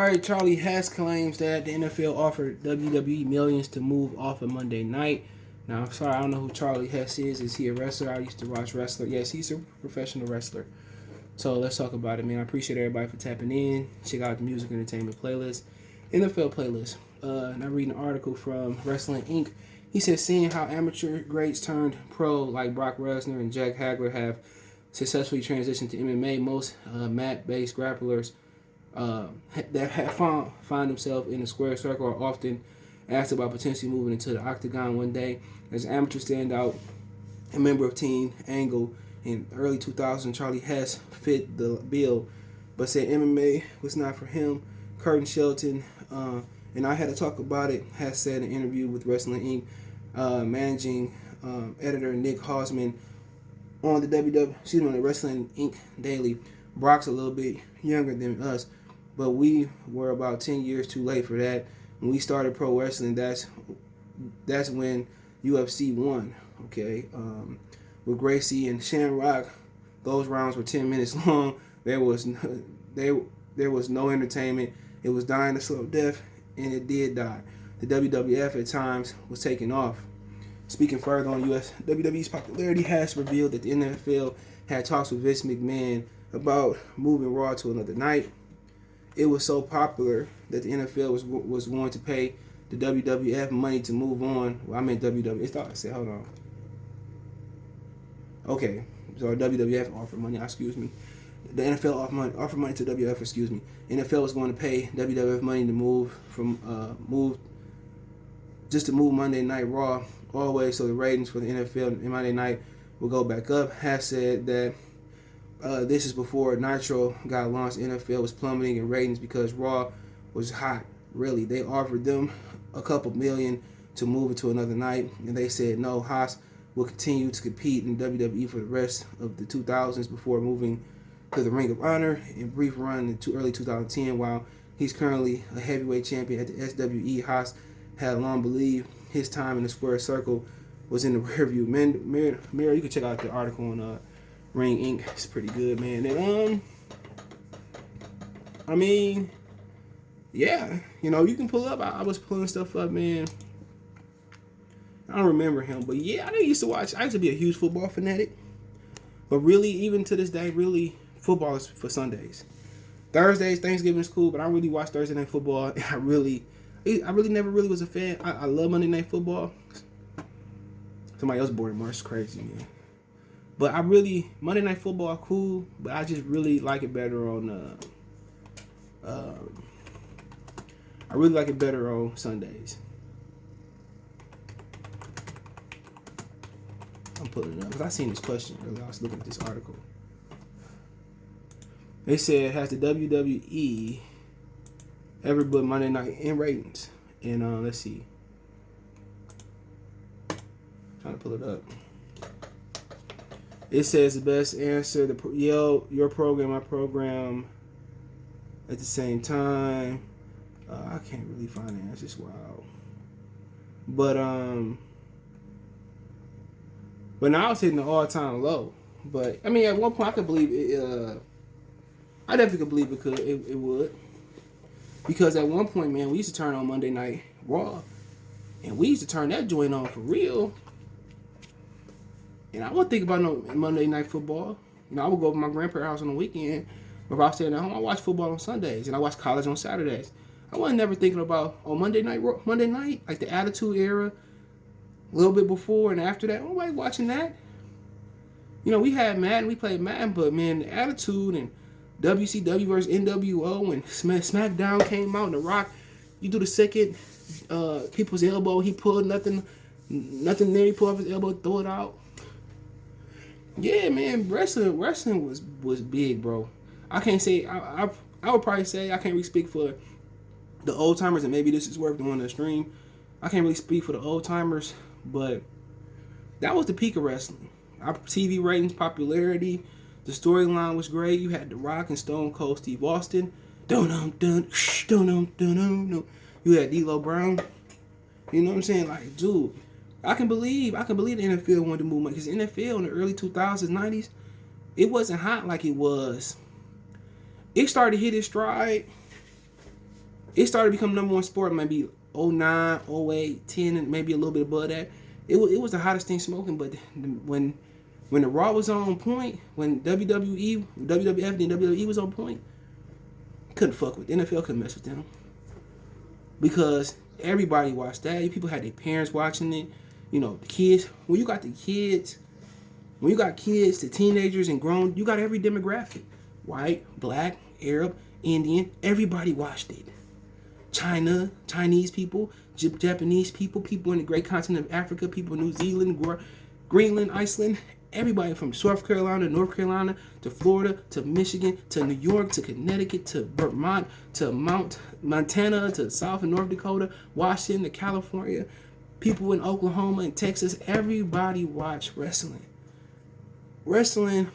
right, Charlie Haas claims that the NFL offered WWE millions to move off of Monday night. Now, I'm sorry, I don't know who Charlie Hess is. Is he a wrestler? I used to watch wrestler. Yes, he's a professional wrestler. So let's talk about it, man. I appreciate everybody for tapping in. Check out the music entertainment playlist, NFL playlist. And I'm reading an article from Wrestling Inc. He says, seeing how amateur greats turned pro like Brock Lesnar and Jack Hagler have successfully transitioned to MMA, most mat-based grapplers that have find themselves in the square circle are often asked about potentially moving into the octagon one day. As an amateur standout, a member of Team Angle in early 2000, Charlie Hess fit the bill, but said MMA was not for him. Curtin Shelton, and I had to talk about it, Hess said in an interview with Wrestling Inc. Managing editor Nick Hausman on the on the Wrestling Inc. Daily. Brock's a little bit younger than us, but we were about 10 years too late for that. When we started pro wrestling, that's when UFC won. Okay, with Gracie and Shamrock, those rounds were 10 minutes long. There was no entertainment. It was dying a slow death, and it did die. The WWF at times was taking off. Speaking further on WWE's popularity, has revealed that the NFL had talks with Vince McMahon about moving Raw to another night. It was so popular that the NFL was going to pay the WWF money to move on. Well, I meant WWE. I said, hold on. Okay, so WWF offered money. Excuse me. The NFL offered money to WWF. Excuse me. NFL was going to pay WWF money to move Monday Night Raw always, so the ratings for the NFL in Monday Night will go back up. Has said that this is before Nitro got launched. NFL was plummeting in ratings because Raw was hot. Really, they offered them a couple million to move it to another night, and they said no. Haas will continue to compete in WWE for the rest of the 2000s before moving to the Ring of Honor in brief run in early 2010. While he's currently a heavyweight champion at the SWE, Haas had long believed his time in the square circle was in the rearview mirror. You can check out the article on Ring Inc. It's pretty good, man. And I mean, yeah, you can pull up. I was pulling stuff up, man. I don't remember him, but yeah, I used to be a huge football fanatic. But really, even to this day, really, football is for Sundays. Thursdays, Thanksgiving is cool, but I really watch Thursday Night Football. I really never really was a fan. I love Monday Night Football. Somebody else bored more. It's crazy, man. But Monday Night Football cool, but I just really like it better on I really like it better on Sundays. I'm putting it up because I seen this question earlier. I was looking at this article. They said, has the WWE ever put Monday night in ratings? And let's see. Trying to pull it up. It says the best answer, your program, my program at the same time. I can't really find the answers. Wow. But now it's hitting the all-time low. But I mean, at one point I could believe it. I definitely could believe it would. Because at one point, man, we used to turn on Monday Night Raw, and we used to turn that joint on for real. And I wouldn't think about no Monday Night Football. I would go to my grandparents' house on the weekend. But if I was staying at home, I watch football on Sundays, and I watch college on Saturdays. I wasn't never thinking about Monday night, like the Attitude Era, a little bit before and after that. Nobody watching that. We had Madden, we played Madden, but man, the Attitude and WCW versus NWO and SmackDown came out, and The Rock, you do the second people's elbow, he pulled nothing there, he pulled off his elbow, throw it out. Yeah, man, wrestling was big, bro. I can't say, I would probably say, I can't really speak for the old timers, and maybe this is worth doing a stream. I can't really speak for the old timers, but that was the peak of wrestling. Our TV ratings, popularity, the storyline was great. You had The Rock and Stone Cold Steve Austin. Dun-dun-dun, dun-dun-dun-dun. You had D'Lo Brown. You know what I'm saying? Like, dude, I can believe the NFL wanted to move money, because the NFL in the early 2000s, 90s, it wasn't hot like it was. It started to hit its stride It started becoming number one sport maybe 09, 08, 10, and maybe a little bit above that. It was the hottest thing smoking. But when the Raw was on point, when WWE, WWF, and WWE was on point, couldn't fuck with the NFL. Couldn't mess with them because everybody watched that. People had their parents watching it. You know, the kids. When you got kids, the teenagers and grown, you got every demographic: white, black, Arab, Indian. Everybody watched it. China, Chinese people, Japanese people, people in the great continent of Africa, people in New Zealand, Greenland, Iceland, everybody from South Carolina, North Carolina, to Florida, to Michigan, to New York, to Connecticut, to Vermont, to Montana, to South and North Dakota, Washington, to California, people in Oklahoma and Texas, everybody watched wrestling. Wrestling,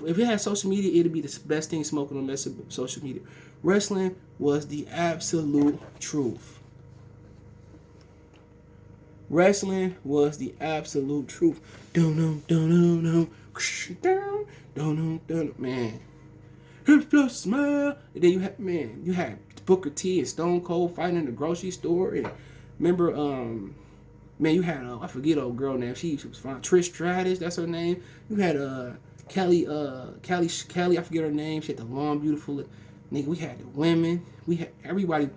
if it had social media, it'd be the best thing smoking on social media. Wrestling was the absolute truth. Wrestling was the absolute truth. Man. If the smell. And then you had Booker T and Stone Cold fighting in the grocery store. And remember, you had I forget old girl name. She was fine. Trish Stratus, that's her name. You had Kelly, I forget her name. She had the long, beautiful. Nigga, we had the women. We had everybody.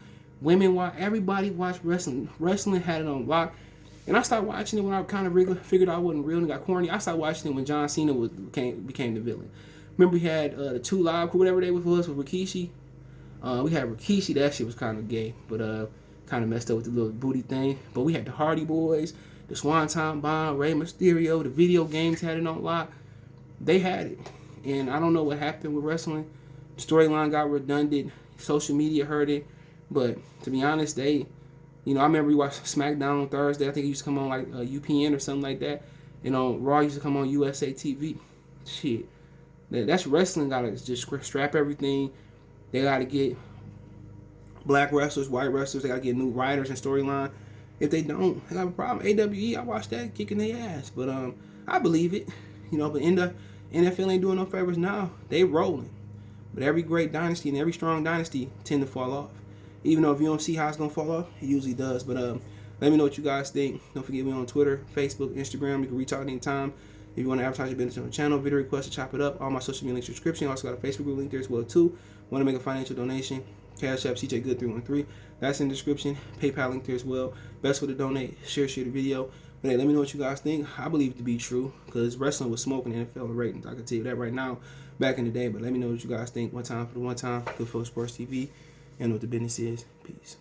Everybody watched wrestling. Wrestling had it on lock. And I started watching it when I kind of figured I wasn't real and got corny. I started watching it when John Cena became the villain. Remember we had the Two Live Crew, whatever they was with Rikishi. We had Rikishi. That shit was kind of gay, but kind of messed up with the little booty thing. But we had the Hardy Boys, the Swanton Bomb, Rey Mysterio. The video games had it on lock. They had it. And I don't know what happened with wrestling. The storyline got redundant. Social media heard it. But to be honest, I remember we watched SmackDown on Thursday. I think it used to come on like UPN or something like that. Raw used to come on USA TV. Shit. That's wrestling. Gotta just strap everything. They gotta get black wrestlers, white wrestlers. They gotta get new writers and storyline. If they don't, they have a problem. AWE, I watched that kicking their ass. But I believe it. But in the NFL ain't doing no favors now. They rolling. But every great dynasty and every strong dynasty tend to fall off. Even though if you don't see how it's going to fall off, it usually does. But let me know what you guys think. Don't forget me on Twitter, Facebook, Instagram. You can reach out anytime. If you want to advertise your business on the channel, video request to chop it up, all my social media links description. Also got a Facebook group link there as well too. Want to make a financial donation? Cash App, CJ Good 313. That's in the description. PayPal link there as well. Best way to donate. Share the video. But hey, let me know what you guys think. I believe it to be true because wrestling was smoking the NFL ratings. I can tell you that right now, back in the day. But let me know what you guys think. One time for the one time. Good for Sports TV. And what the business is. Peace.